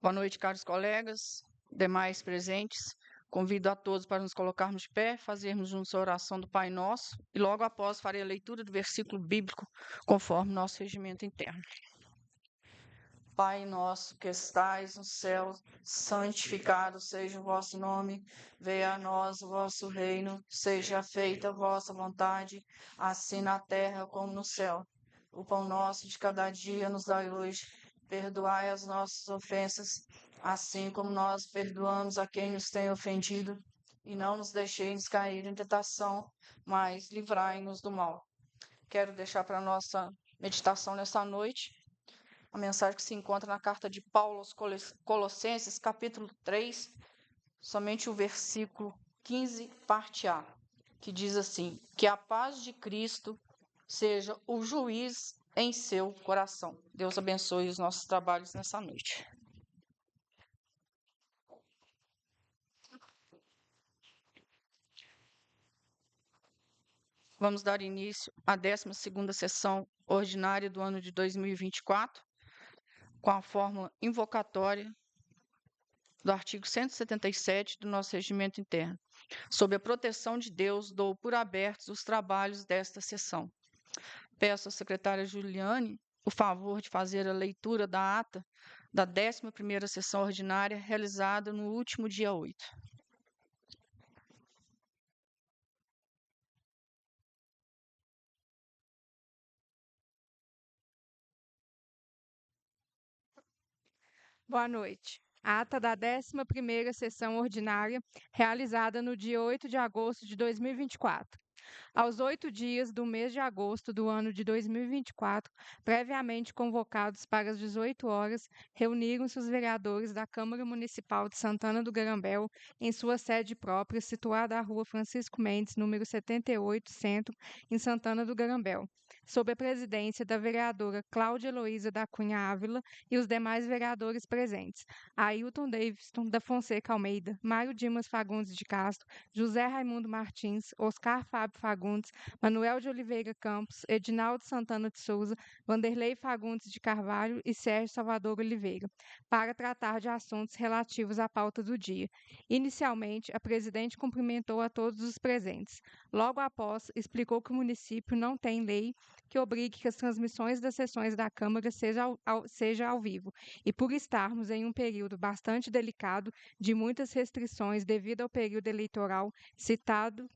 Boa noite, caros colegas, demais presentes. Convido a todos para nos colocarmos de pé, fazermos juntos a oração do Pai Nosso e logo após farei a leitura do versículo bíblico conforme nosso regimento interno. Pai nosso que estais no céu, santificado seja o vosso nome. Venha a nós o vosso reino, seja feita a vossa vontade, assim na terra como no céu. O pão nosso de cada dia nos dai hoje. Perdoai as nossas ofensas, assim como nós perdoamos a quem nos tem ofendido. E não nos deixeis cair em tentação, mas livrai-nos do mal. Quero deixar para a nossa meditação nesta noite a mensagem que se encontra na carta de Paulo aos Colossenses, capítulo 3, somente o versículo 15, parte A, que diz assim: que a paz de Cristo seja o juiz em seu coração. Deus abençoe os nossos trabalhos nessa noite. Vamos dar início à 12ª sessão ordinária do ano de 2024, com a fórmula invocatória do artigo 177 do nosso regimento interno. Sob a proteção de Deus, dou por abertos os trabalhos desta sessão. Peço à secretária Juliane o favor de fazer a leitura da ata da 11ª sessão ordinária, realizada no último dia 8. Boa noite. Ata da 11ª sessão ordinária, realizada no dia 8 de agosto de 2024. Aos 8 dias do mês de agosto do ano de 2024, previamente convocados para as 18 horas, reuniram-se os vereadores da Câmara Municipal de Santana do Garambel em sua sede própria, situada à Rua Francisco Mendes, número 78, Centro, em Santana do Garambel, sob a presidência da vereadora Cláudia Heloísa da Cunha Ávila e os demais vereadores presentes: Ailton Davidson da Fonseca Almeida, Mário Dimas Fagundes de Castro, José Raimundo Martins, Oscar Fábio Fagundes, Manuel de Oliveira Campos, Edinaldo Santana de Souza, Vanderlei Fagundes de Carvalho e Sérgio Salvador Oliveira, para tratar de assuntos relativos à pauta do dia. Inicialmente, a presidente cumprimentou a todos os presentes. Logo após, explicou que o município não tem lei que obrigue que as transmissões das sessões da Câmara seja ao vivo, e por estarmos em um período bastante delicado, de muitas restrições devido ao período eleitoral, citando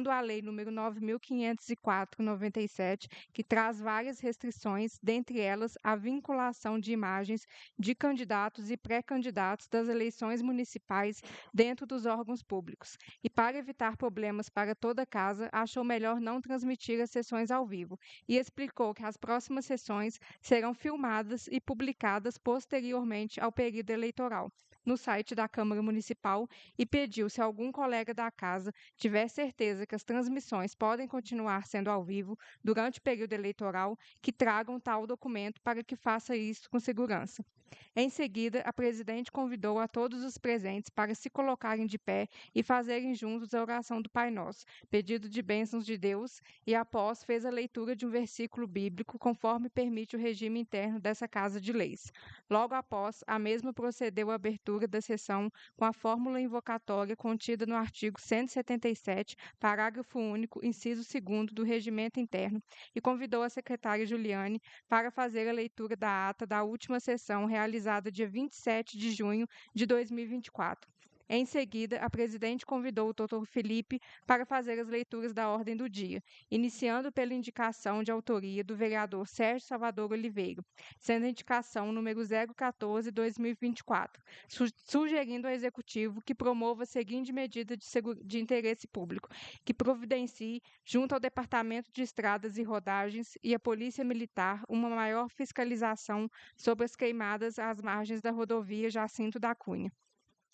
a Lei nº 9.504/97, que traz várias restrições, dentre elas a vinculação de imagens de candidatos e pré-candidatos das eleições municipais dentro dos órgãos públicos. E para evitar problemas para toda a casa, achou melhor não transmitir as sessões ao vivo, e explicou que as próximas sessões serão filmadas e publicadas posteriormente ao período eleitoral no site da Câmara Municipal, e pediu, se algum colega da casa tiver certeza que as transmissões podem continuar sendo ao vivo durante o período eleitoral, que tragam tal documento para que faça isso com segurança. Em seguida, a presidente convidou a todos os presentes para se colocarem de pé e fazerem juntos a oração do Pai Nosso, pedido de bênçãos de Deus, e após fez a leitura de um versículo bíblico, conforme permite o regime interno dessa Casa de Leis. Logo após, a mesma procedeu à abertura da sessão com a fórmula invocatória contida no artigo 177, parágrafo único, inciso 2º do regimento interno, e convidou a secretária Juliane para fazer a leitura da ata da última sessão realizada dia 27 de junho de 2024. Em seguida, a presidente convidou o Dr. Felipe para fazer as leituras da ordem do dia, iniciando pela indicação de autoria do vereador Sérgio Salvador Oliveira, sendo a indicação número 014/2024, sugerindo ao Executivo que promova a seguinte medida de interesse público, que providencie, junto ao Departamento de Estradas e Rodagens e à Polícia Militar, uma maior fiscalização sobre as queimadas às margens da rodovia Jacinto da Cunha.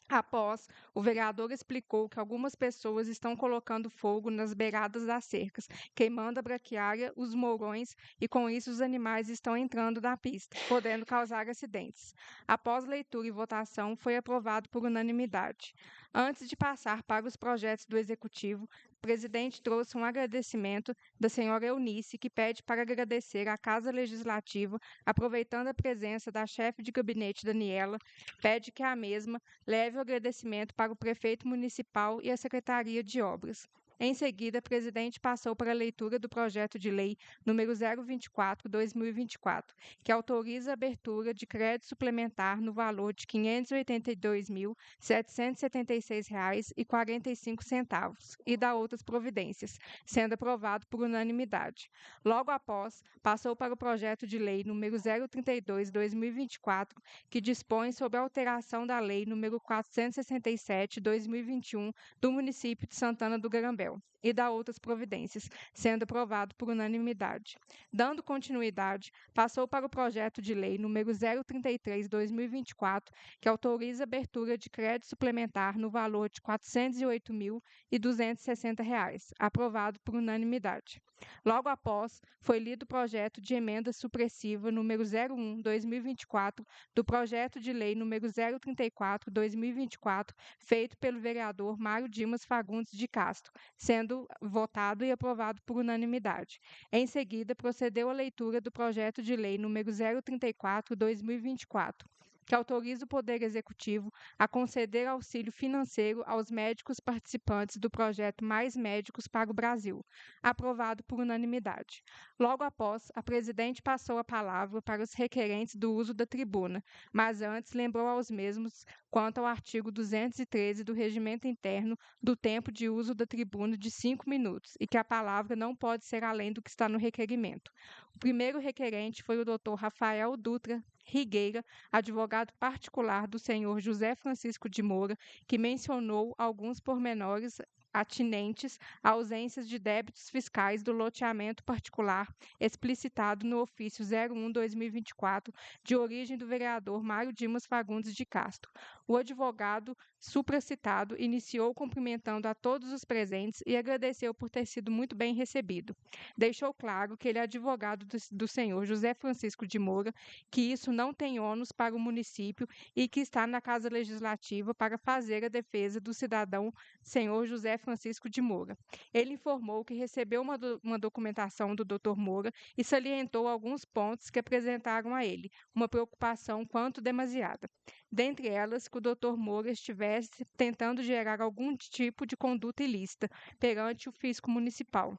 Após, o vereador explicou que algumas pessoas estão colocando fogo nas beiradas das cercas, queimando a braquiária, os mourões, e com isso os animais estão entrando na pista, podendo causar acidentes. Após leitura e votação, foi aprovado por unanimidade. Antes de passar para os projetos do Executivo, o presidente trouxe um agradecimento da senhora Eunice, que pede para agradecer à Casa Legislativa, aproveitando a presença da chefe de gabinete Daniela, pede que a mesma leve o agradecimento para o prefeito municipal e a Secretaria de Obras. Em seguida, o presidente passou para a leitura do projeto de lei número 024/2024, que autoriza a abertura de crédito suplementar no valor de R$ 582.776,45 e da outras providências, sendo aprovado por unanimidade. Logo após, passou para o projeto de lei número 032/2024, que dispõe sobre a alteração da lei número 467/2021 do município de Santana do Garambel e da outras providências, sendo aprovado por unanimidade. Dando continuidade, passou para o projeto de lei número 033/2024, que autoriza a abertura de crédito suplementar no valor de R$ 408.260, aprovado por unanimidade. Logo após, foi lido o projeto de emenda supressiva número 01/2024 do projeto de lei número 034/2024, feito pelo vereador Mário Dimas Fagundes de Castro, sendo votado e aprovado por unanimidade. Em seguida, procedeu à leitura do projeto de lei número 034/2024, que autoriza o Poder Executivo a conceder auxílio financeiro aos médicos participantes do projeto Mais Médicos para o Brasil, aprovado por unanimidade. Logo após, a presidente passou a palavra para os requerentes do uso da tribuna, mas antes lembrou aos mesmos quanto ao artigo 213 do Regimento Interno do tempo de uso da tribuna de 5 minutos e que a palavra não pode ser além do que está no requerimento. O primeiro requerente foi o Dr. Rafael Dutra Rigueira, advogado particular do senhor José Francisco de Moura, que mencionou alguns pormenores atinentes a ausências de débitos fiscais do loteamento particular explicitado no ofício 01/2024, de origem do vereador Mário Dimas Fagundes de Castro. O advogado supracitado iniciou cumprimentando a todos os presentes e agradeceu por ter sido muito bem recebido. Deixou claro que ele é advogado do senhor José Francisco de Moura, que isso não tem ônus para o município e que está na Casa Legislativa para fazer a defesa do cidadão senhor José Francisco de Moura. Ele informou que recebeu uma documentação do Dr. Moura e salientou alguns pontos que apresentaram a ele uma preocupação quanto demasiada. Dentre elas, que o Dr. Moura estivesse tentando gerar algum tipo de conduta ilícita perante o fisco municipal.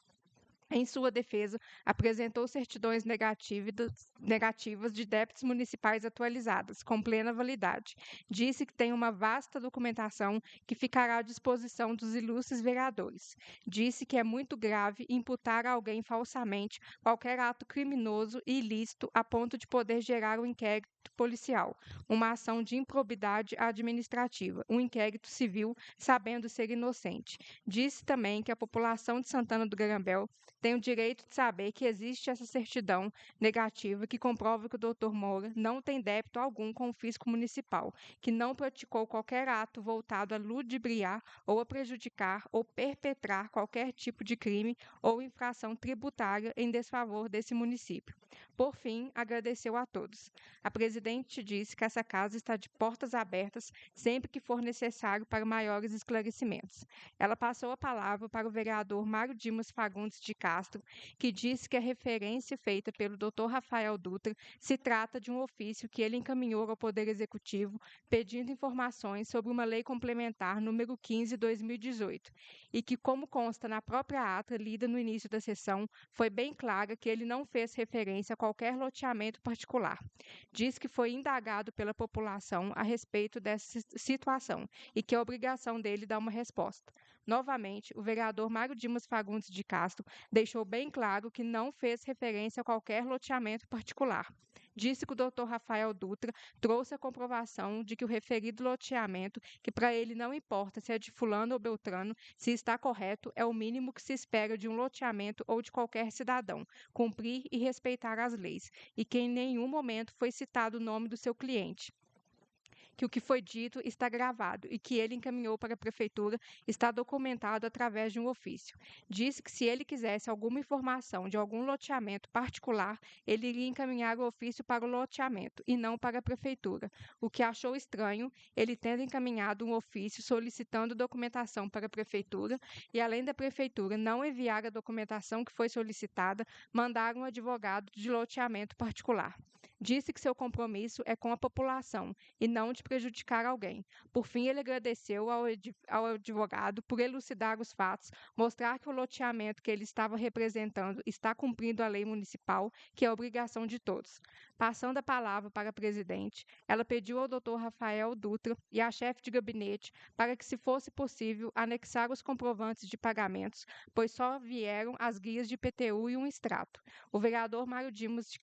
Em sua defesa, apresentou certidões negativas de débitos municipais atualizadas, com plena validade. Disse que tem uma vasta documentação que ficará à disposição dos ilustres vereadores. Disse que é muito grave imputar a alguém falsamente qualquer ato criminoso e ilícito a ponto de poder gerar um inquérito policial, uma ação de improbidade administrativa, um inquérito civil, sabendo ser inocente. Disse também que a população de Santana do Garambel tem o direito de saber que existe essa certidão negativa que comprova que o Dr. Moura não tem débito algum com o fisco municipal, que não praticou qualquer ato voltado a ludibriar ou a prejudicar ou perpetrar qualquer tipo de crime ou infração tributária em desfavor desse município. Por fim, agradeceu a todos. A presidente disse que essa casa está de portas abertas sempre que for necessário para maiores esclarecimentos. Ela passou a palavra para o vereador Mário Dimas Fagundes de Castro, que disse que a referência feita pelo Dr. Rafael Dutra se trata de um ofício que ele encaminhou ao Poder Executivo pedindo informações sobre uma lei complementar número 15/2018 e que, como consta na própria ata lida no início da sessão, foi bem clara que ele não fez referência a qualquer loteamento particular. Diz que foi indagado pela população a respeito dessa situação e que é obrigação dele dar uma resposta. Novamente, o vereador Mário Dimas Fagundes de Castro deixou bem claro que não fez referência a qualquer loteamento particular. Disse que o Dr. Rafael Dutra trouxe a comprovação de que o referido loteamento, que para ele não importa se é de fulano ou beltrano, se está correto, é o mínimo que se espera de um loteamento ou de qualquer cidadão, cumprir e respeitar as leis, e que em nenhum momento foi citado o nome do seu cliente. que o que foi dito está gravado e que ele encaminhou para a Prefeitura está documentado através de um ofício. Disse que se ele quisesse alguma informação de algum loteamento particular, ele iria encaminhar o ofício para o loteamento e não para a Prefeitura, o que achou estranho, ele tendo encaminhado um ofício solicitando documentação para a Prefeitura e, além da Prefeitura não enviar a documentação que foi solicitada, mandar um advogado de loteamento particular. Disse que seu compromisso é com a população e não de prejudicar alguém. Por fim, ele agradeceu ao advogado por elucidar os fatos, mostrar que o loteamento que ele estava representando está cumprindo a lei municipal, que é obrigação de todos. Passando a palavra para a presidente, ela pediu ao Dr. Rafael Dutra e à chefe de gabinete para que, se fosse possível, anexar os comprovantes de pagamentos, pois só vieram as guias de IPTU e um extrato. O vereador Mário Dimos de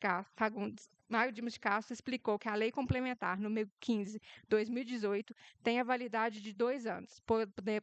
Castro explicou que a Lei Complementar número 15/2018 tem a validade de 2 anos,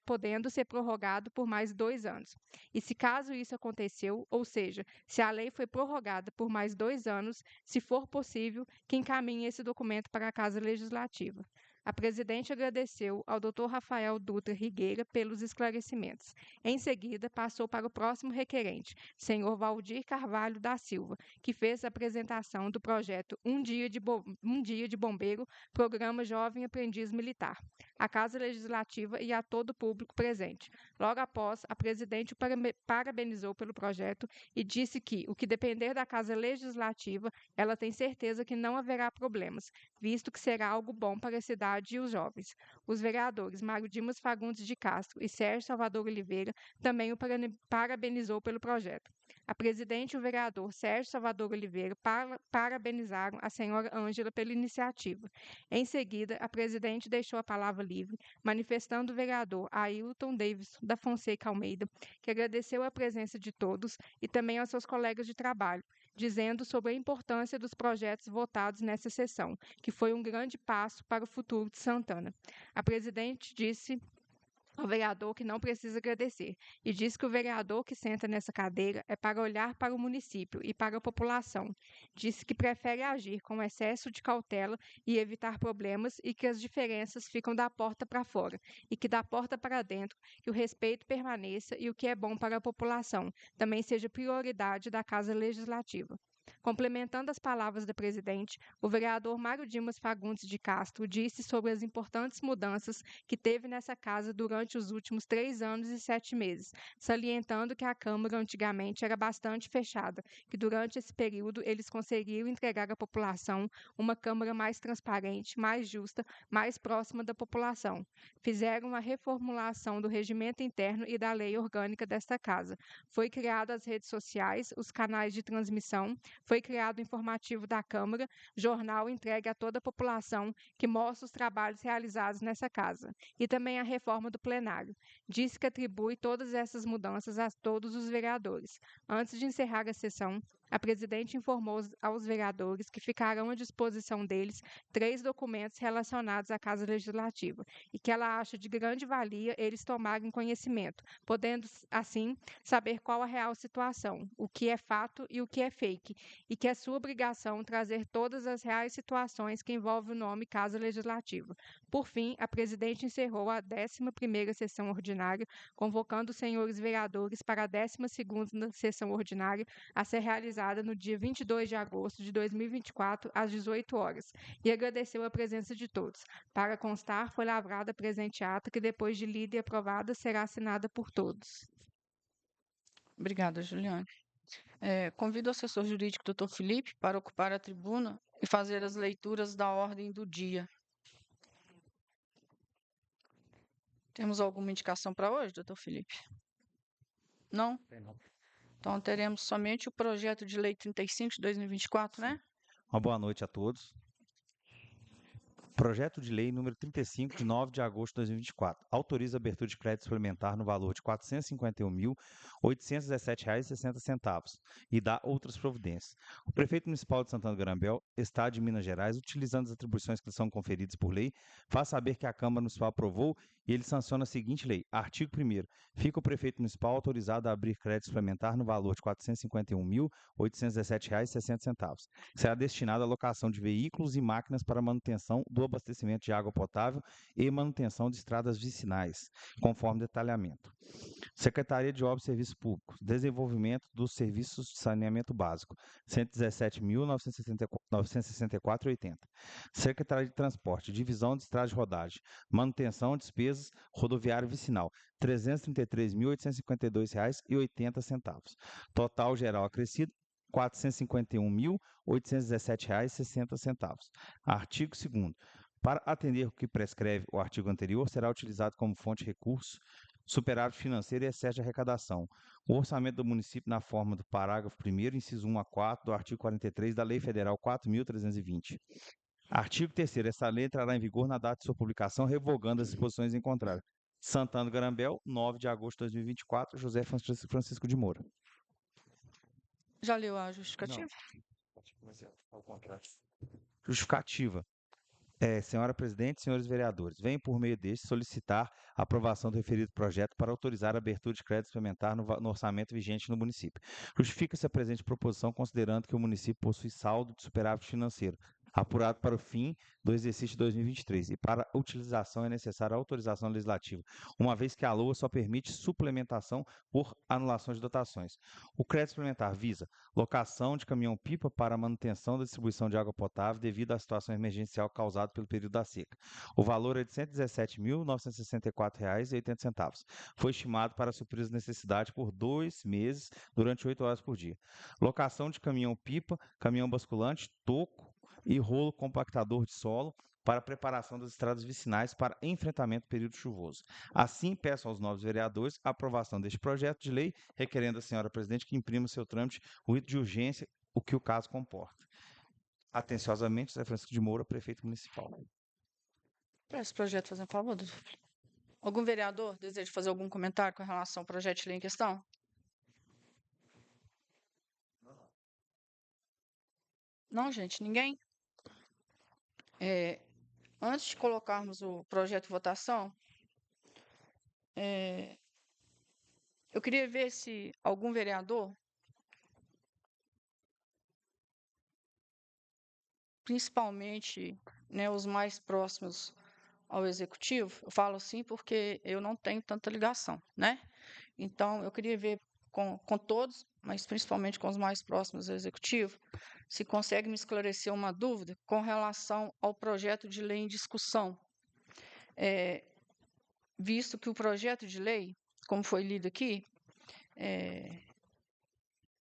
podendo ser prorrogado por mais 2 anos. E se caso isso aconteceu, ou seja, se a lei foi prorrogada por mais 2 anos, se for possível, que encaminhe esse documento para a Casa Legislativa. A presidente agradeceu ao Dr. Rafael Dutra Rigueira pelos esclarecimentos. Em seguida, passou para o próximo requerente, senhor Valdir Carvalho da Silva, que fez a apresentação do projeto Um Dia de Bombeiro, Programa Jovem Aprendiz Militar, à Casa Legislativa e a todo o público presente. Logo após, a presidente o parabenizou pelo projeto e disse que, o que depender da Casa Legislativa, ela tem certeza que não haverá problemas, visto que será algo bom para a cidade e os jovens. Os vereadores Mário Dimas Fagundes de Castro e Sérgio Salvador Oliveira também o parabenizou pelo projeto. A presidente e o vereador Sérgio Salvador Oliveira parabenizaram a senhora Ângela pela iniciativa. Em seguida, a presidente deixou a palavra livre, manifestando o vereador Ailton Davidson da Fonseca Almeida, que agradeceu a presença de todos e também aos seus colegas de trabalho, dizendo sobre a importância dos projetos votados nessa sessão, que foi um grande passo para o futuro de Santana. A presidente disse ao vereador que não precisa agradecer e diz que o vereador que senta nessa cadeira é para olhar para o município e para a população. Disse que prefere agir com excesso de cautela e evitar problemas e que as diferenças ficam da porta para fora e que da porta para dentro que o respeito permaneça e o que é bom para a população também seja prioridade da Casa Legislativa. Complementando as palavras da presidente, o vereador Mário Dimas Fagundes de Castro disse sobre as importantes mudanças que teve nessa casa durante os últimos 3 anos e 7 meses, salientando que a Câmara antigamente era bastante fechada, que durante esse período eles conseguiram entregar à população uma Câmara mais transparente, mais justa, mais próxima da população. Fizeram a reformulação do regimento interno e da lei orgânica desta casa. Foi criado as redes sociais, os canais de transmissão, foi criado o informativo da Câmara, jornal entregue a toda a população que mostra os trabalhos realizados nessa casa, e também a reforma do plenário. Disse que atribui todas essas mudanças a todos os vereadores. Antes de encerrar a sessão, a presidente informou aos vereadores que ficarão à disposição deles 3 documentos relacionados à Casa Legislativa e que ela acha de grande valia eles tomarem conhecimento, podendo, assim, saber qual a real situação, o que é fato e o que é fake, e que é sua obrigação trazer todas as reais situações que envolvem o nome Casa Legislativa. Por fim, a presidente encerrou a 11ª sessão ordinária, convocando os senhores vereadores para a 12ª sessão ordinária a ser realizada no dia 22 de agosto de 2024, às 18 horas, e agradeceu a presença de todos. Para constar, foi lavrada a presente ata, que depois de lida e aprovada, será assinada por todos. Obrigada, Juliane. Convido o assessor jurídico, doutor Felipe, para ocupar a tribuna e fazer as leituras da ordem do dia. Temos alguma indicação para hoje, doutor Felipe? Não? Não. Então, teremos somente o projeto de lei 35 de 2024, né? Uma boa noite a todos. Projeto de lei número 35, de 9 de agosto de 2024. Autoriza a abertura de crédito suplementar no valor de R$ 451.817,60 e dá outras providências. O prefeito municipal de Santana do Garambel, Estado de Minas Gerais, utilizando as atribuições que lhe são conferidas por lei, faz saber que a Câmara Municipal aprovou e ele sanciona a seguinte lei. Artigo 1º. Fica o prefeito municipal autorizado a abrir crédito suplementar no valor de R$ 451.817,60. Será destinado à locação de veículos e máquinas para manutenção do abastecimento de água potável e manutenção de estradas vicinais, conforme detalhamento. Secretaria de Obras e Serviços Públicos, desenvolvimento dos serviços de saneamento básico, R$ 117.964,80. Secretaria de Transporte, divisão de estrada de rodagem, manutenção de despesas rodoviária vicinal, R$ 333.852,80. Total geral acrescido, R$ 451.817,60. Artigo 2º. Para atender o que prescreve o artigo anterior, será utilizado como fonte de recursos superávit financeiro e excesso de arrecadação. O orçamento do município na forma do parágrafo 1º, inciso 1 a 4 do artigo 43 da Lei Federal 4.320. Artigo 3º. Essa lei entrará em vigor na data de sua publicação, revogando as disposições em contrário. Santana do Garambel, 9 de agosto de 2024, José Francisco de Moura. Já leu a justificativa? Justificativa. Senhora Presidente, senhores vereadores, venho por meio deste solicitar a aprovação do referido projeto para autorizar a abertura de crédito suplementar no orçamento vigente no município. Justifica-se a presente proposição considerando que o município possui saldo de superávit financeiro, apurado para o fim do exercício de 2023, e para a utilização é necessária a autorização legislativa, uma vez que a LOA só permite suplementação por anulação de dotações. O crédito suplementar visa locação de caminhão-pipa para a manutenção da distribuição de água potável devido à situação emergencial causada pelo período da seca. O valor é de R$ 117.964,80. Foi estimado para suprir as necessidades por 2 meses, durante 8 horas por dia. Locação de caminhão-pipa, caminhão basculante, toco e rolo compactador de solo para a preparação das estradas vicinais para enfrentamento do período chuvoso. Assim, peço aos novos vereadores a aprovação deste projeto de lei, requerendo à senhora presidente que imprima seu trâmite o rito de urgência, o que o caso comporta. Atenciosamente, José Francisco de Moura, prefeito municipal. Para esse projeto, fazer um favor, doutor. Algum vereador deseja fazer algum comentário com relação ao projeto de lei em questão? Não, gente, ninguém? Antes de colocarmos o projeto em votação, eu queria ver se algum vereador, principalmente, né, os mais próximos ao executivo, eu falo assim porque eu não tenho tanta ligação, né? Então, eu queria ver com todos, mas principalmente com os mais próximos ao executivo, se consegue me esclarecer uma dúvida com relação ao projeto de lei em discussão. Visto que o projeto de lei, como foi lido aqui,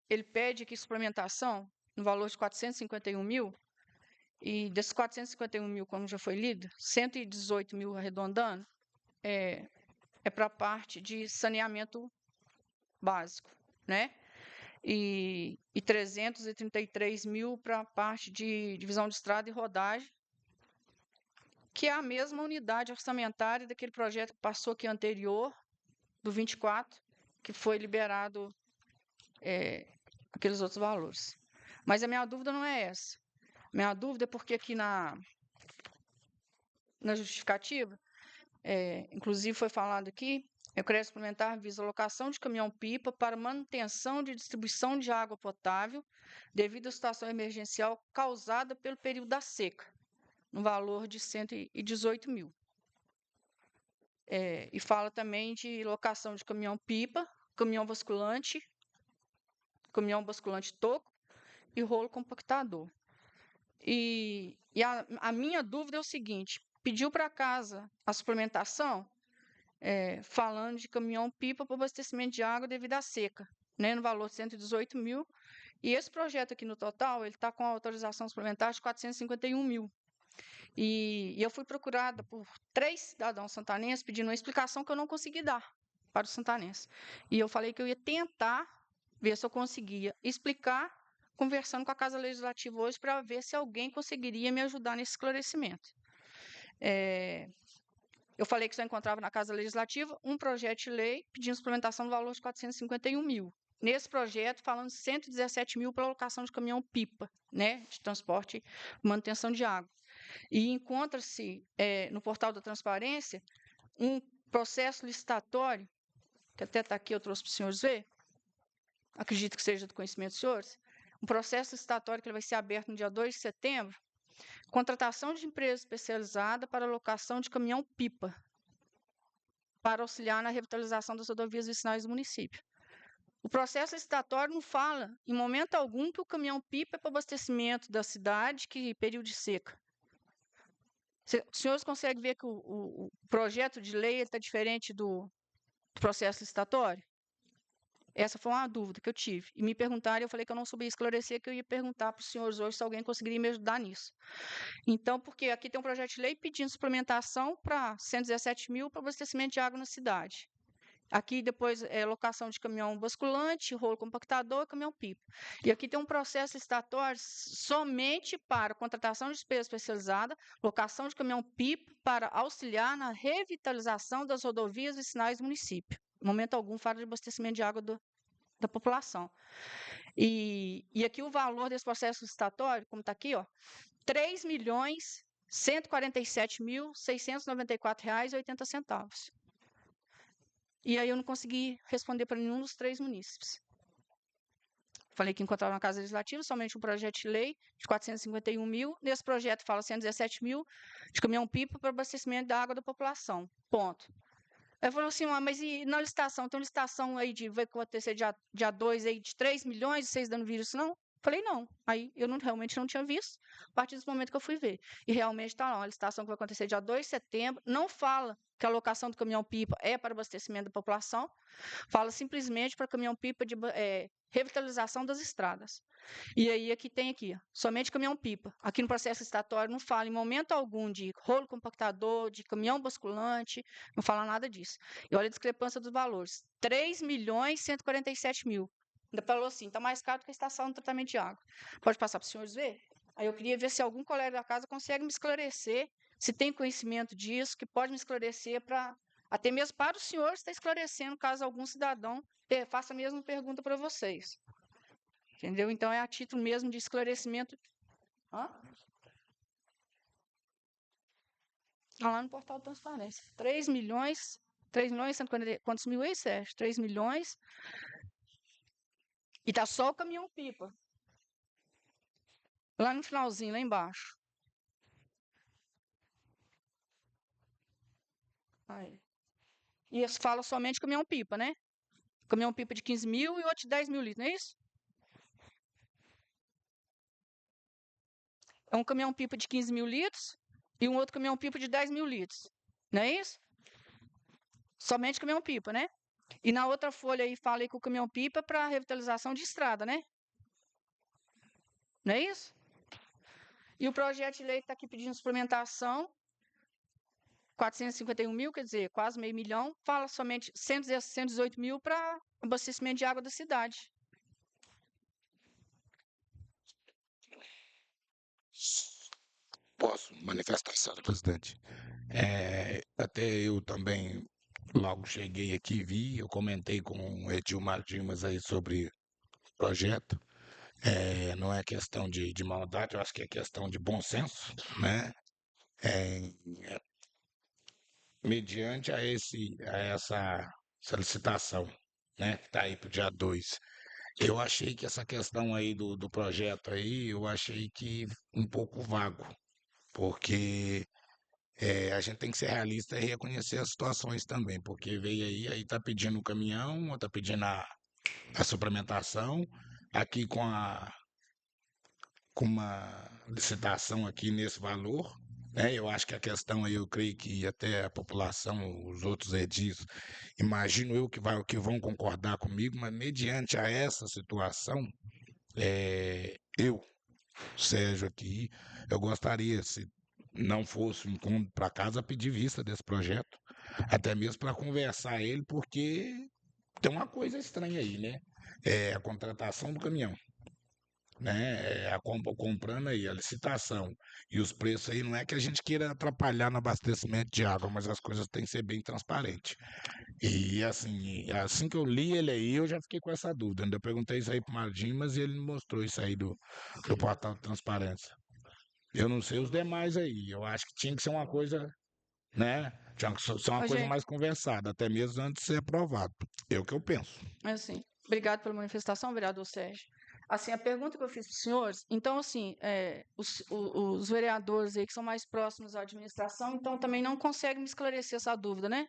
ele pede aqui suplementação no valor de 451 mil, e desses 451 mil, como já foi lido, 118 mil arredondando, é para a parte de saneamento básico, né? E 333 mil para a parte de divisão de estrada e rodagem, que é a mesma unidade orçamentária daquele projeto que passou aqui anterior, do 24, que foi liberado aqueles outros valores. Mas a minha dúvida não é essa. Minha dúvida é porque aqui na justificativa, inclusive foi falado aqui, o crédito suplementar visa locação de caminhão-pipa para manutenção de distribuição de água potável devido à situação emergencial causada pelo período da seca, no valor de 118 mil. E fala também de locação de caminhão-pipa, caminhão basculante toco e rolo compactador. E a minha dúvida é o seguinte: pediu para casa a suplementação, falando de caminhão-pipa para abastecimento de água devido à seca, né, no valor de 118 mil. E esse projeto aqui, no total, ele está com a autorização suplementar de 451 mil. E eu fui procurada por 3 cidadãos santanenses pedindo uma explicação que eu não consegui dar para os santanenses. E eu falei que eu ia tentar ver se eu conseguia explicar, conversando com a Casa Legislativa hoje, para ver se alguém conseguiria me ajudar nesse esclarecimento. Eu falei que só encontrava na Casa Legislativa um projeto de lei pedindo suplementação do valor de 451 mil. Nesse projeto, falando 117 mil para alocação de caminhão-pipa, né, de transporte e manutenção de água. E encontra-se no portal da transparência processo licitatório, que até está aqui, eu trouxe para os senhores ver, acredito que seja do conhecimento dos senhores, um processo licitatório que ele vai ser aberto no dia 2 de setembro, contratação de empresa especializada para locação de caminhão-pipa, para auxiliar na revitalização das rodovias vicinais do município. O processo licitatório não fala, em momento algum, que o caminhão-pipa é para abastecimento da cidade, que período de seca. Os senhores conseguem ver que o projeto de lei está diferente do processo licitatório? Essa foi uma dúvida que eu tive. E me perguntaram, eu falei que eu não sabia esclarecer, que eu ia perguntar para os senhores hoje se alguém conseguiria me ajudar nisso. Então, porque aqui tem um projeto de lei pedindo suplementação para 117 mil para abastecimento de água na cidade. Aqui depois é locação de caminhão basculante, rolo compactador e caminhão-pipa. E aqui tem um processo licitatório somente para contratação de despesa especializada, locação de caminhão-pipa para auxiliar na revitalização das rodovias vicinais do município. Em momento algum, fala de abastecimento de água da população. E aqui o valor desse processo licitatório, como está aqui, ó, R$ 3.147.694,80. E aí eu não consegui responder para nenhum dos 3 munícipes. Falei que encontrava na Casa Legislativa somente um projeto de lei de 451 mil. Nesse projeto fala 117 mil de caminhão-pipa para abastecimento da água da população. Ponto. Aí falou assim, mas e na licitação? Tem uma licitação aí vai acontecer dia 2 aí de 3 milhões e vocês dando vírus, não? Falei, não. Aí eu realmente não tinha visto, a partir desse momento que eu fui ver. E realmente está lá, uma licitação que vai acontecer dia 2 de setembro, não fala que a alocação do caminhão-pipa é para abastecimento da população, fala simplesmente para caminhão-pipa de revitalização das estradas. E aí aqui tem somente caminhão-pipa. Aqui no processo licitatório não fala em momento algum de rolo compactador, de caminhão basculante, não fala nada disso. E olha a discrepância dos valores, 3.147 mil. Ainda falou assim, está mais caro do que a estação de tratamento de água. Pode passar para os senhores ver? Aí eu queria ver se algum colega da casa consegue me esclarecer, se tem conhecimento disso, que pode me esclarecer até mesmo para o senhor estar esclarecendo, caso algum cidadão faça a mesma pergunta para vocês. Entendeu? Então, é a título mesmo de esclarecimento. Está lá no portal de transparência. 3 milhões, 140, quantos mil aí, Sérgio? 3 milhões. E está só o caminhão-pipa. Lá no finalzinho, lá embaixo. Aí. E eles falam somente caminhão-pipa, né? Caminhão-pipa de 15 mil e outro de 10 mil litros, não é isso? É um caminhão-pipa de 15 mil litros e um outro caminhão-pipa de 10 mil litros. Não é isso? Somente caminhão-pipa, né? E na outra folha aí fala aí que o caminhão-pipa é para revitalização de estrada, né? Não é isso? E o projeto de lei está aqui pedindo suplementação, 451 mil, quer dizer, quase meio milhão, fala somente 118 mil para abastecimento de água da cidade. Posso manifestar, senhora presidente? Até eu também, logo cheguei aqui, vi, eu comentei com o Edilmar Dimas aí sobre o projeto. Não é questão de maldade, eu acho que é questão de bom senso, né? Mediante a essa solicitação, né, que está aí para o dia 2. Eu achei que essa questão aí do projeto aí, eu achei que um pouco vago, porque a gente tem que ser realista e reconhecer as situações também, porque veio aí tá pedindo o caminhão, ou tá pedindo a suplementação, aqui com uma licitação aqui nesse valor, né? Eu acho que a questão aí, eu creio que até a população, os outros edis, imagino eu que vão concordar comigo, mas mediante a essa situação, eu, Sérgio aqui, eu gostaria, se não fosse um encontro para casa, pedir vista desse projeto, até mesmo para conversar ele, porque tem uma coisa estranha aí, né? É a contratação do caminhão, né? A compra comprando aí, a licitação e os preços aí, não é que a gente queira atrapalhar no abastecimento de água, mas as coisas têm que ser bem transparentes. E assim que eu li ele aí, eu já fiquei com essa dúvida. Ainda perguntei isso aí pro Mardim, mas ele me mostrou isso aí do portal de transparência. Eu não sei os demais aí. Eu acho que tinha que ser uma coisa né? Tinha que ser uma Ô, coisa gente, mais conversada, até mesmo antes de ser aprovado. É o que eu penso. assim, obrigado pela manifestação, vereador Sérgio. Assim, a pergunta que eu fiz para os senhores, então, assim, os vereadores aí que são mais próximos à administração, então também não conseguem me esclarecer essa dúvida, né?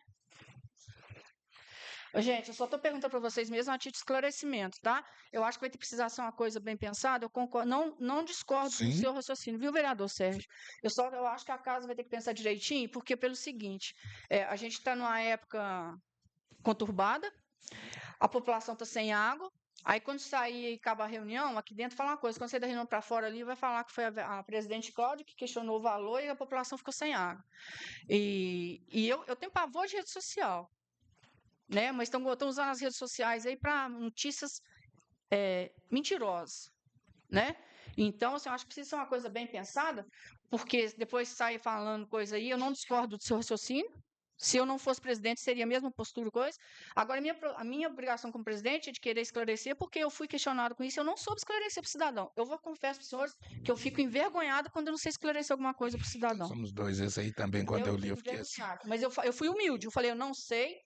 Ô, gente, eu só estou perguntando para vocês mesmo a título de esclarecimento, tá? Eu acho que vai ter que precisar ser uma coisa bem pensada, eu concordo, não discordo do Sim, seu raciocínio, viu, vereador Sérgio? Eu acho que a casa vai ter que pensar direitinho, porque pelo seguinte, a gente está numa época conturbada, a população está sem água. Aí, quando sair e acabar a reunião, aqui dentro fala uma coisa: quando sair da reunião para fora ali, vai falar que foi a presidente Cláudia que questionou o valor e a população ficou sem água. E eu tenho pavor de rede social, né? Mas estão usando as redes sociais aí para notícias mentirosas, né? Então, assim, eu acho que precisa ser uma coisa bem pensada, porque depois sai falando coisa aí, eu não discordo do seu raciocínio. Se eu não fosse presidente, seria a mesma postura, coisa. Agora, a minha obrigação como presidente é de querer esclarecer, porque eu fui questionado com isso, eu não soube esclarecer para o cidadão. Eu vou confesso para os senhores que eu fico envergonhada quando eu não sei esclarecer alguma coisa para o cidadão. somos dois. Esse aí também, quando Entendeu? eu li, eu Fico fiquei assim. envergonhada. Mas eu fui humilde, eu falei, eu não sei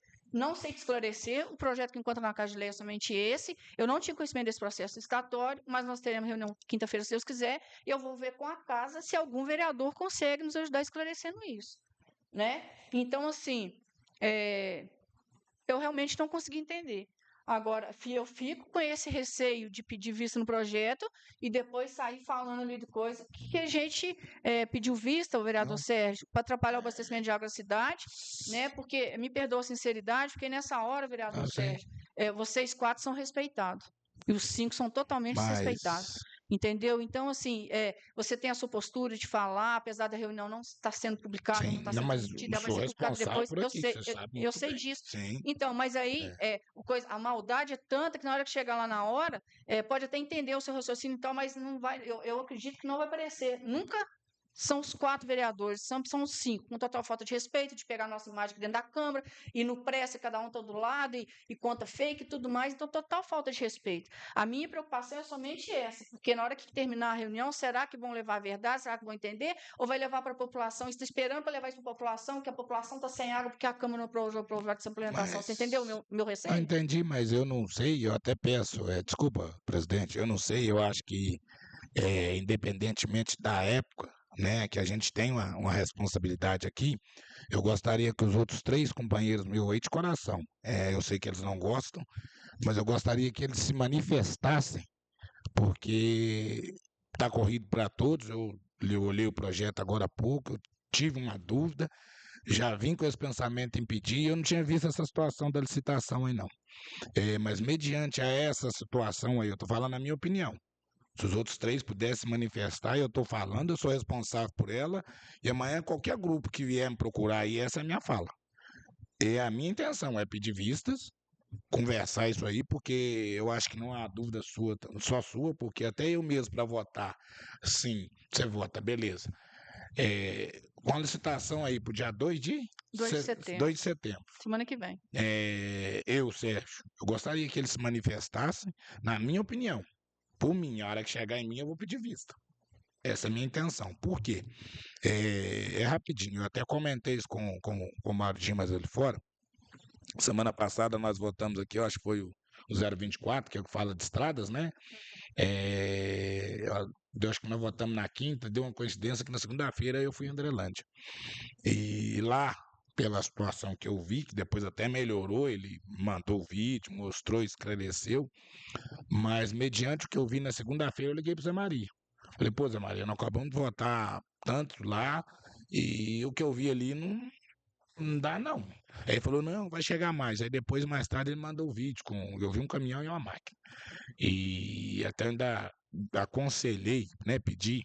te esclarecer, o projeto que encontra na Casa de Lei é somente esse, eu não tinha conhecimento desse processo licitatório, mas nós teremos reunião quinta-feira, se Deus quiser, e eu vou ver com a casa se algum vereador consegue nos ajudar esclarecendo isso, né? Então, assim, eu realmente não consegui entender. Agora, eu fico com esse receio de pedir vista no projeto e depois sair falando ali de coisa que a gente pediu vista, o vereador Não, Sérgio, para atrapalhar o abastecimento de água da cidade, né? Porque, me perdoa a sinceridade, porque nessa hora, vereador sim. Sérgio, vocês 4 são respeitados. E os 5 são totalmente desrespeitados. Mas, Entendeu? Então, assim, você tem a sua postura de falar, apesar da reunião não estar sendo publicada, não sim, está não, sendo mas transmitida, eu ela vai sou ser publicada responsável depois. por aqui, que você sabe Eu muito sei bem. disso. Sim, Então, mas aí a maldade é tanta que na hora que chegar lá na hora, pode até entender o seu raciocínio e tal, mas não vai, eu acredito que não vai aparecer. Nunca são os 4 vereadores, são os 5, com total falta de respeito, de pegar a nossa imagem aqui dentro da Câmara, e no pressa, cada um está do lado, e conta fake e tudo mais, então total falta de respeito. A minha preocupação é somente essa, porque na hora que terminar a reunião, será que vão levar a verdade? Será que vão entender? Ou vai levar para a população? Está esperando para levar isso para a população, que a população está sem água porque a Câmara não aprovou o projeto de implementação. Você entendeu o mas meu eu receio? entendi, mas eu não sei, eu até peço, desculpa, presidente, eu não sei, eu acho que independentemente da época, né, que a gente tem uma responsabilidade aqui, eu gostaria que os outros 3 companheiros meus aí de coração, eu sei que eles não gostam, mas eu gostaria que eles se manifestassem, porque está corrido para todos, eu olhei o projeto agora há pouco, eu tive uma dúvida, já vim com esse pensamento em pedir, e eu não tinha visto essa situação da licitação aí não. Mas mediante a essa situação aí, eu estou falando a minha opinião, se os outros 3 pudessem manifestar, eu estou falando, eu sou responsável por ela, e amanhã qualquer grupo que vier me procurar aí, essa é a minha fala. E a minha intenção é pedir vistas, conversar isso aí, porque eu acho que não há dúvida sua, só sua, porque até eu mesmo para votar, sim, você vota, beleza. Com a licitação aí para o dia 2 de 2 de setembro, 2 de setembro. semana que vem. Sérgio, eu gostaria que eles se manifestassem, na minha opinião. Por mim, a hora que chegar em mim, eu vou pedir vista. Essa é a minha intenção. Por quê? Rapidinho, eu até comentei isso com o Mário Dimas ali fora. Semana passada nós votamos aqui, eu acho que foi o 024, que é o que fala de estradas, né? Eu acho que nós votamos na quinta, deu uma coincidência que na segunda-feira eu fui em Andrelândia. E lá, pela situação que eu vi, que depois até melhorou, ele mandou o vídeo, mostrou, esclareceu, mas mediante o que eu vi na segunda-feira, eu liguei para o Zé Maria. Falei, pô, Zé Maria, nós acabamos de votar tanto lá, e o que eu vi ali não dá, não. Aí ele falou, não, vai chegar mais. Aí depois, mais tarde, ele mandou o vídeo, eu vi um caminhão e uma máquina. E até ainda aconselhei, né, pedi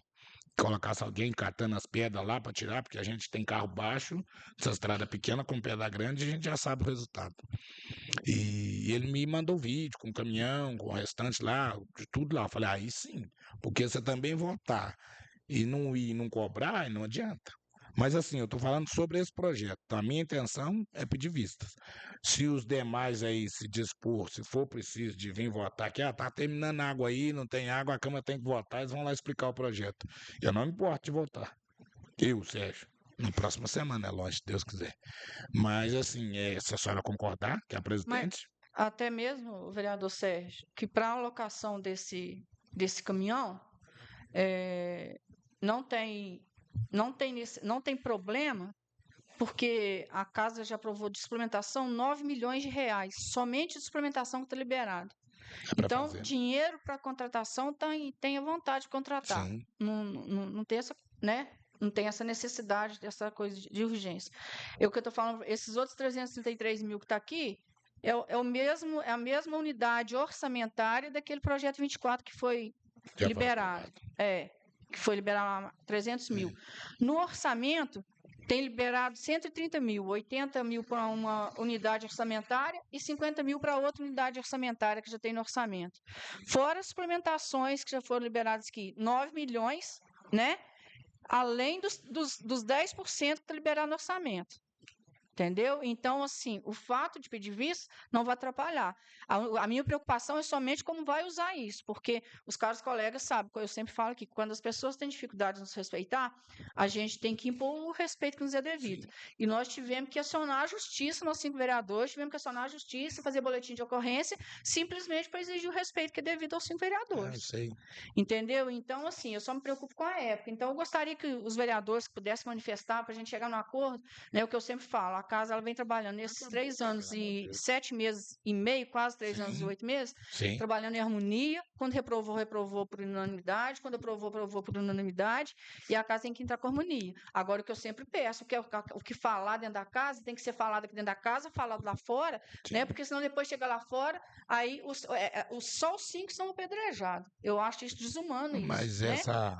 que colocasse alguém catando as pedras lá para tirar, porque a gente tem carro baixo, essa estrada pequena com pedra grande, a gente já sabe o resultado. E ele me mandou vídeo com o caminhão, com o restante lá, de tudo lá. Eu falei, aí sim, porque você também votar e não cobrar, aí não adianta. Mas assim, eu estou falando sobre esse projeto. Então, a minha intenção é pedir vistas. Se os demais aí se dispor, se for preciso de vir votar, que tá terminando água aí, não tem água, a Câmara tem que votar, eles vão lá explicar o projeto. Eu não me importo de votar. Eu, Sérgio. Na próxima semana, é lógico, se Deus quiser. Mas, assim, se a senhora concordar, que é a Mas presidente, até mesmo, vereador Sérgio, que para a alocação desse caminhão, não tem, não tem problema, porque a casa já aprovou de suplementação 9 milhões de reais, somente de suplementação que está liberado. é para Então, fazer. dinheiro para contratação tenha vontade de contratar. Sim. Não tem essa, né? Não tem essa necessidade dessa coisa de urgência. O que eu estou falando, esses outros 333 mil que está aqui, é a mesma unidade orçamentária daquele projeto 24 que foi Já foi liberado. aprovado. Que foi liberado 300 mil. No orçamento, tem liberado 130 mil, 80 mil para uma unidade orçamentária e 50 mil para outra unidade orçamentária que já tem no orçamento. Fora as suplementações que já foram liberadas aqui, 9 milhões, né? Além dos 10% que está liberado no orçamento. Entendeu? Então, assim, o fato de pedir visto não vai atrapalhar. A minha preocupação é somente como vai usar isso, porque os caros colegas sabem, eu sempre falo que quando as pessoas têm dificuldade de nos respeitar, a gente tem que impor o respeito que nos é devido. E nós tivemos que acionar a justiça, nós 5 vereadores, tivemos que acionar a justiça, fazer boletim de ocorrência, simplesmente para exigir o respeito que é devido aos 5 vereadores. Eu sei. Entendeu? Então, assim, eu só me preocupo com a época. Então, eu gostaria que os vereadores pudessem manifestar para a gente chegar num acordo, né? O que eu sempre falo, a casa ela vem trabalhando nesses 3 anos e 7 meses e meio, quase 3 anos e 8 meses, Sim. trabalhando em harmonia. Quando reprovou por unanimidade, quando aprovou por unanimidade, e a casa tem que entrar com harmonia. Agora, o que eu sempre peço, o que falar dentro da casa, tem que ser falado aqui dentro da casa, falado lá fora, né? Porque senão depois chega lá fora, aí só os 5 são apedrejados. Eu acho isso desumano, Mas isso, né?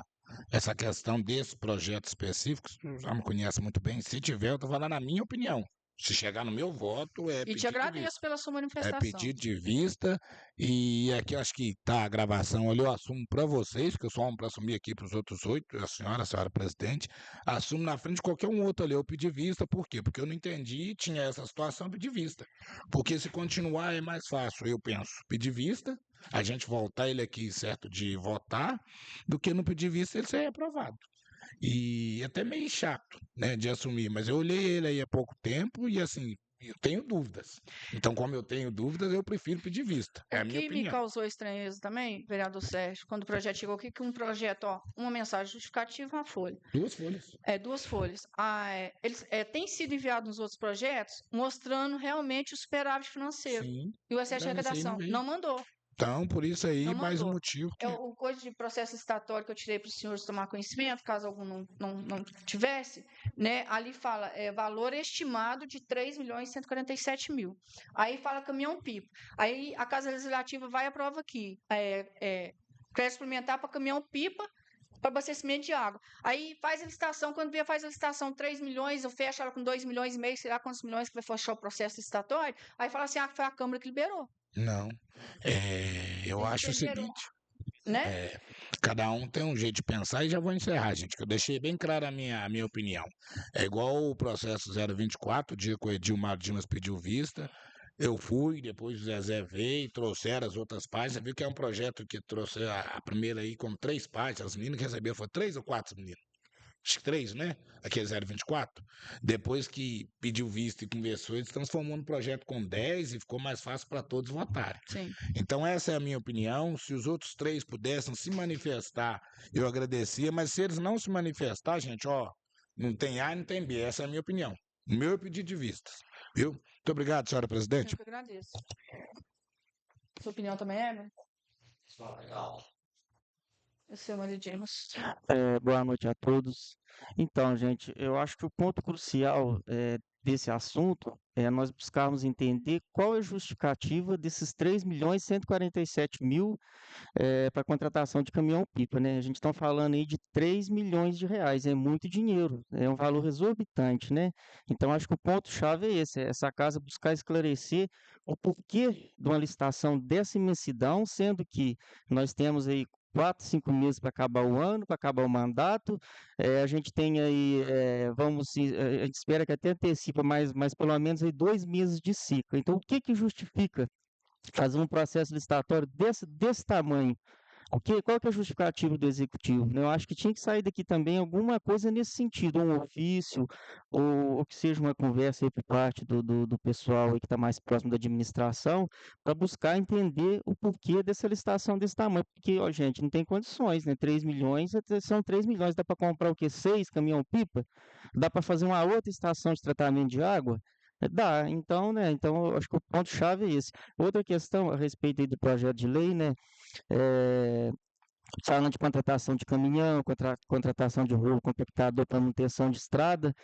essa questão desse projeto específico, você já me conhece muito bem. Se tiver, eu estou falando a minha opinião. Se chegar no meu voto, é E te pedido de agradeço vista. pela sua É manifestação. pedido de vista. E aqui eu acho que tá a gravação. Olha, eu assumo para vocês, que eu sou homem para assumir aqui para os outros 8, a senhora presidente. Assumo na frente de qualquer um outro ali. Eu pedi vista, por quê? Porque eu não entendi, tinha essa situação, eu pedi vista. Porque se continuar é mais fácil, eu penso, pedir vista, a gente voltar ele aqui, certo, de votar, do que não pedir vista ele ser reprovado. E até meio chato, né, de assumir, mas eu olhei ele aí há pouco tempo e assim, eu tenho dúvidas. Então, como eu tenho dúvidas, eu prefiro pedir vista. É a O minha que me opinião. causou estranheza também, vereador Sérgio, quando o projeto chegou aqui, que um projeto, uma mensagem justificativa, uma folha. 2 folhas. 2 folhas. Eles têm sido enviados nos outros projetos mostrando realmente o superávit financeiro. Sim. E o excesso de Esse aí não arrecadação. veio. Não mandou. Então, por isso aí, Não mais um mandou. motivo que... O coisa de processo licitatório que eu tirei para os senhores tomar conhecimento, caso algum não tivesse, né? Ali fala valor estimado de 3.147 mil. Aí fala caminhão-pipa. Aí a Casa Legislativa vai e aprova aqui. Crédito suplementar para caminhão-pipa para abastecimento de água. Aí faz a licitação, quando faz a licitação 3 milhões, eu fecho ela com 2 milhões e meio, sei lá quantos milhões que vai fechar o processo licitatório, aí fala assim, foi a Câmara que liberou. Não. Eu acho o seguinte, Né? cada um tem um jeito de pensar e já vou encerrar, gente, que eu deixei bem clara a minha opinião. É igual o processo 024, o dia que o Edilmar Dimas pediu vista, eu fui, depois o Zezé veio, trouxeram as outras páginas, você viu que é um projeto que trouxe a primeira aí com 3 páginas, as meninas que receberam foi 3 ou 4 meninas? Acho que 3, né? Aqui é 024. Depois que pediu vista e conversou, eles transformou no projeto com 10 e ficou mais fácil para todos votarem. Sim. Então, essa é a minha opinião. Se os outros 3 pudessem se manifestar, eu agradecia. Mas se eles não se manifestar, gente, não tem A, não tem B. Essa é a minha opinião. O meu é pedido de vistas. Viu? Muito obrigado, senhora presidente. Eu que agradeço. Sua opinião também é, né? Legal. O seu Maria Dimas. Boa noite a todos. Então, gente, eu acho que o ponto crucial desse assunto é nós buscarmos entender qual é a justificativa desses 3.147.000 para contratação de caminhão-pipa, né? A gente está falando aí de 3 milhões de reais, é muito dinheiro, é um valor exorbitante, né? Então, acho que o ponto-chave é esse, essa casa buscar esclarecer o porquê de uma licitação dessa imensidão, sendo que nós temos aí 4, 5 meses para acabar o ano, para acabar o mandato. A gente tem aí, a gente espera que até antecipa, mas pelo menos aí 2 meses de ciclo. Então, o que justifica fazer um processo licitatório desse tamanho? Ok? Qual que é a justificativa do executivo, né? Eu acho que tinha que sair daqui também alguma coisa nesse sentido, um ofício, ou que seja uma conversa aí por parte do pessoal aí que está mais próximo da administração, para buscar entender o porquê dessa licitação desse tamanho. Porque, ó, gente, não tem condições, né? 3 milhões, são 3 milhões, dá para comprar o quê? 6 caminhão-pipa? Dá para fazer uma outra estação de tratamento de água? Dá, então, né? Então, eu acho que o ponto-chave é esse. Outra questão a respeito aí do projeto de lei, né? eh, Falando de contratação de caminhão, contratação de rolo compactador para manutenção de estrada,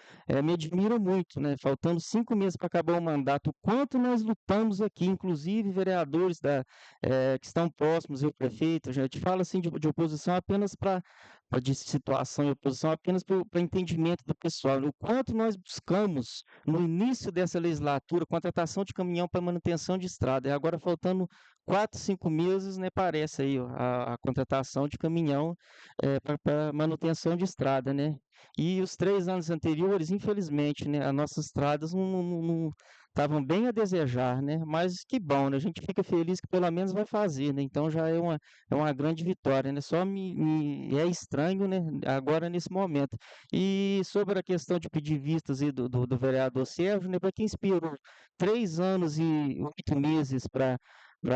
me admira muito, né? Faltando 5 meses para acabar o mandato, o quanto nós lutamos aqui, inclusive vereadores que estão próximos, e o prefeito, a gente fala assim de oposição apenas de situação e oposição apenas para entendimento do pessoal. O quanto nós buscamos, no início dessa legislatura, contratação de caminhão para manutenção de estrada, e agora faltando 4, 5 meses, né, parece aí ó, a contratação de caminhão para manutenção de estrada, né? E os 3 anos anteriores, infelizmente, né, as nossas estradas não estavam bem a desejar, né? Mas que bom, né? A gente fica feliz que pelo menos vai fazer, né? Então já é uma grande vitória, né? Só me é estranho, né? Agora nesse momento. E sobre a questão de pedir vistas aí do vereador Sérgio, né? Para quem esperou 3 anos e 8 meses para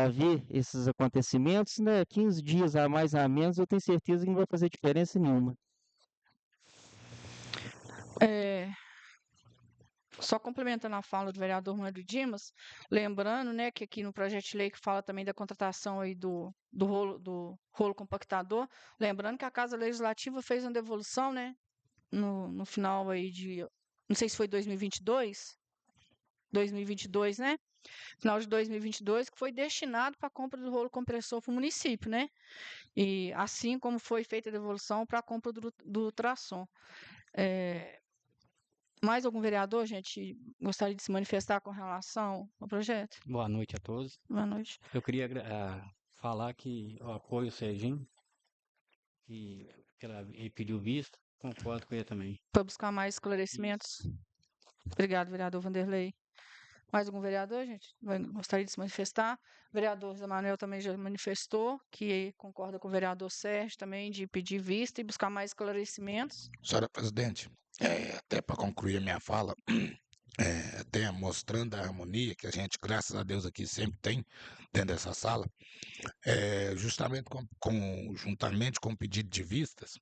ver esses acontecimentos, né? 15 dias a mais a menos, eu tenho certeza que não vai fazer diferença nenhuma. É, só complementando a fala do vereador Mário Dimas, lembrando, né, que aqui no projeto de lei que fala também da contratação aí do rolo compactador, lembrando que a Casa Legislativa fez uma devolução, né, no final aí não sei se foi 2022, né? Final de 2022, que foi destinado para a compra do rolo compressor para o município, né? E assim como foi feita a devolução para a compra do ultrassom. Mais algum vereador, gente, gostaria de se manifestar com relação ao projeto? Boa noite a todos. Boa noite. Eu queria falar que eu apoio o Serginho e ele pediu visto, concordo com ele também. Para buscar mais esclarecimentos. Obrigado, vereador Vanderlei. Mais algum vereador, gente? Gostaria de se manifestar? O vereador Zé Manuel também já manifestou que concorda com o vereador Sérgio também de pedir vista e buscar mais esclarecimentos. Senhora presidente, até para concluir a minha fala, até mostrando a harmonia que a gente, graças a Deus, aqui sempre tem dentro dessa sala, justamente juntamente com o pedido de vistas,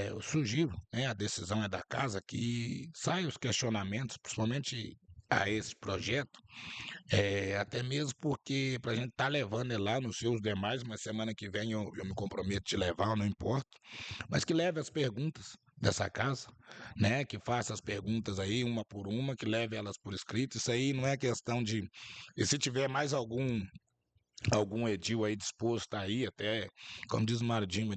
eu sugiro, né, a decisão é da casa, que saiam os questionamentos, principalmente a esse projeto, até mesmo porque para a gente estar levando ele lá nos seus demais, mas semana que vem eu me comprometo de levar, não importa, mas que leve as perguntas dessa casa, né, que faça as perguntas aí uma por uma, que leve elas por escrito. Isso aí não é questão de, e se tiver mais algum edil aí disposto aí, até, como diz o Mardima,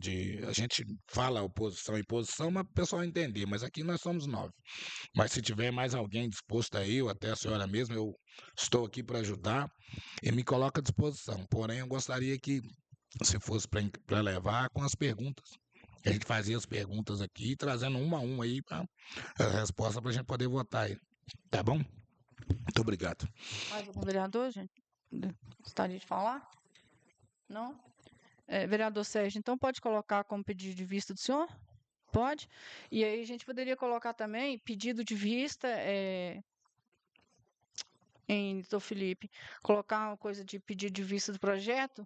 a gente fala oposição e posição, mas o pessoal entender, mas aqui nós somos 9. Mas se tiver mais alguém disposto aí, ou até a senhora mesmo, eu estou aqui para ajudar e me coloco à disposição. Porém, eu gostaria que, se fosse para levar, com as perguntas. A gente fazia as perguntas aqui, trazendo uma a uma aí a resposta para a gente poder votar aí. Tá bom? Muito obrigado. Mais algum vereador, gente? Gostaria de falar? Não? Vereador Sérgio, então pode colocar como pedido de vista do senhor? Pode. E aí a gente poderia colocar também pedido de vista em doutor Felipe, colocar uma coisa de pedido de vista do projeto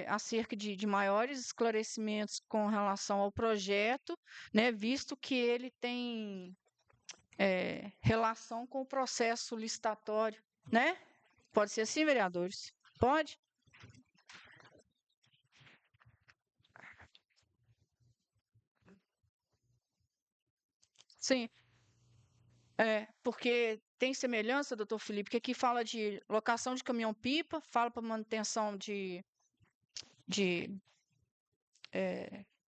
acerca de maiores esclarecimentos com relação ao projeto, né, visto que ele tem relação com o processo licitatório, né? Pode ser assim, vereadores? Pode? Sim. Porque tem semelhança, doutor Felipe, que aqui fala de locação de caminhão-pipa, fala para manutenção de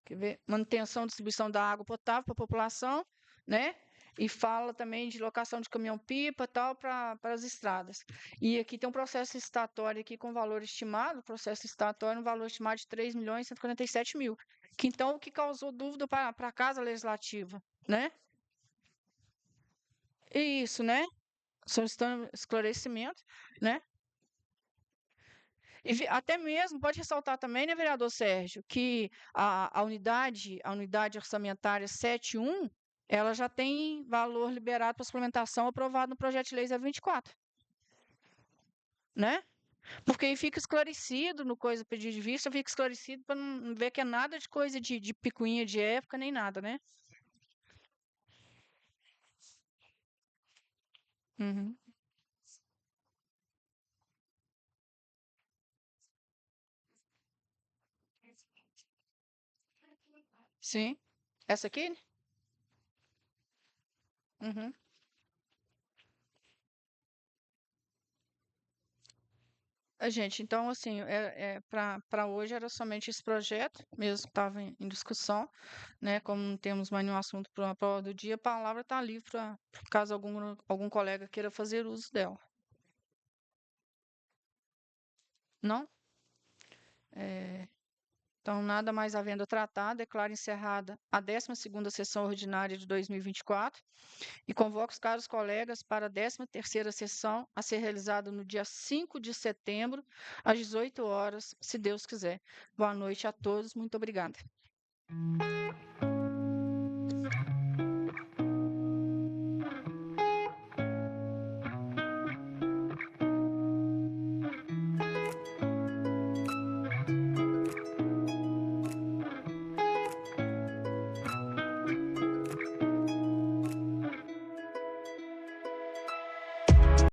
quer ver? Manutenção e distribuição da água potável para a população, né? E fala também de locação de caminhão-pipa tal para as estradas. E aqui tem um processo licitatório aqui com valor estimado, processo licitatório um valor estimado de 3.147.000, que então o que causou dúvida para a Casa Legislativa, né? Isso, né? Solicitando esclarecimento, né? E até mesmo, pode ressaltar também, né, vereador Sérgio, que a unidade orçamentária 71, ela já tem valor liberado para suplementação aprovado no projeto de lei 024, né? Porque aí fica esclarecido no coisa pedido de vista, fica esclarecido para não ver que é nada de coisa de picuinha de época, nem nada, né? Uhum. Sim. Essa aqui? Né? Uhum. Gente, então, assim, para hoje era somente esse projeto, mesmo que estava em discussão, né? Como não temos mais nenhum assunto para a prova do dia, a palavra está livre para caso algum colega queira fazer uso dela. Não? Então, nada mais havendo a tratar, declaro encerrada a 12ª sessão ordinária de 2024 e convoco os caros colegas para a 13ª sessão a ser realizada no dia 5 de setembro, às 18 horas, se Deus quiser. Boa noite a todos, muito obrigada.